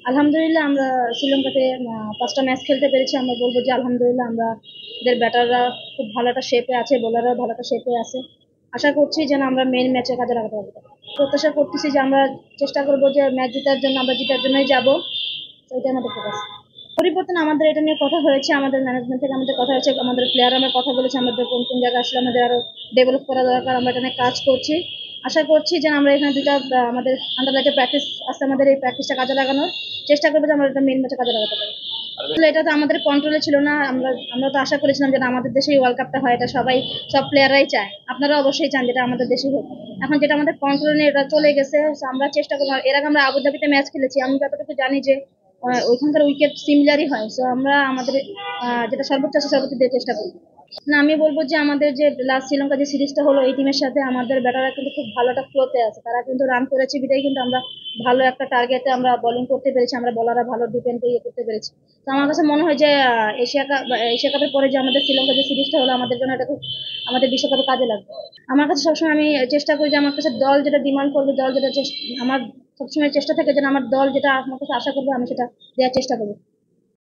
আলহামদুলিল্লাহ আমরা শ্রীলঙ্কাতে ৫টা ম্যাচ খেলতে পেরেছি। আমরা বলব যে আলহামদুলিল্লাহ আমাদের ব্যাটাররা খুব ভালো একটা শেপে আছে, বোলাররাও ভালো একটা শেপে আছে। আশা করছি যেন আমরা মেইন ম্যাচে কাজে লাগাতে পারবো। প্রত্যাশা করতেছি যে আমরা চেষ্টা করব যে ম্যাচ জেতার জন্য, আমরা জেতার জন্যই যাব। এটাই আমাদের ফোকাস। পরিবর্তন আমাদের এটা নিয়ে কথা হয়েছে, আমাদের ম্যানেজমেন্ট থেকে আমাদের কথা হয়েছে, আমাদের প্লেয়ার আমরা কথা বলেছি আমাদের কোন কোন জায়গায় আসলে আমাদের আরো ডেভেলপ করা দরকার। আমরা এটা নিয়ে কাজ করছি। আশা করছি যে আমরা এখানে দুইটা আমাদের আন্ডার লাইটে প্র্যাকটিস আছে, আমাদের এই প্র্যাকটিসটা কাজে লাগানোর চেষ্টা করবো যে আমরা এটা মেইন ম্যাচে কাজে লাগাতে পারি। আসলে এটা তো আমাদের কন্ট্রোলে ছিল না। আমরা তো আশা করেছিলাম যে আমাদের দেশেই ওয়ার্ল্ড কাপটা হয়, এটা সব প্লেয়াররাই চায়। আপনারা অবশ্যই চান যেটা আমাদের দেশেই হোক। এখন যেটা আমাদের কন্ট্রোলে নেই, এটা চলে গেছে। আমরা চেষ্টা করবো। এর আগে আমরা আবুধাবিতে ম্যাচ খেলেছি, আমি যতটুকু জানি যে ওইখানকার উইকেট সিমিলারই হয়। সো আমরা আমাদের যেটা সর্বোচ্চ আছে সর্বোচ্চ দিয়ে চেষ্টা করি। না, আমি বলবো যে আমাদের যে লাস্ট শ্রীলঙ্কা যে সিরিজটা হলো, এই টিমের সাথে আমাদের ব্যাটাররা কিন্তু খুব ভালো একটা ফ্লোতে আছে। তারা কিন্তু রান করেছে বিধায় কিন্তু আমরা ভালো একটা টার্গেটে আমরা বোলিং করতে পেরেছি, আমরা বলাররা ভালো ডিফেন্ড করতে পেরেছি। তো আমার কাছে মনে হয় যে এশিয়া কাপের পরে যে আমাদের শ্রীলঙ্কা যে সিরিজটা হলো, আমাদের জন্য এটা খুব আমাদের বিশ্বকাপে কাজে লাগবে। আমার কাছে সবসময় আমি চেষ্টা করি যে আমার কাছে দল যেটা ডিমান্ড করবে, দল যেটা আমার সবসময় চেষ্টা থাকে যেন আমার দল যেটা আমার কাছে আশা করবে আমি সেটা দেওয়ার চেষ্টা করবো।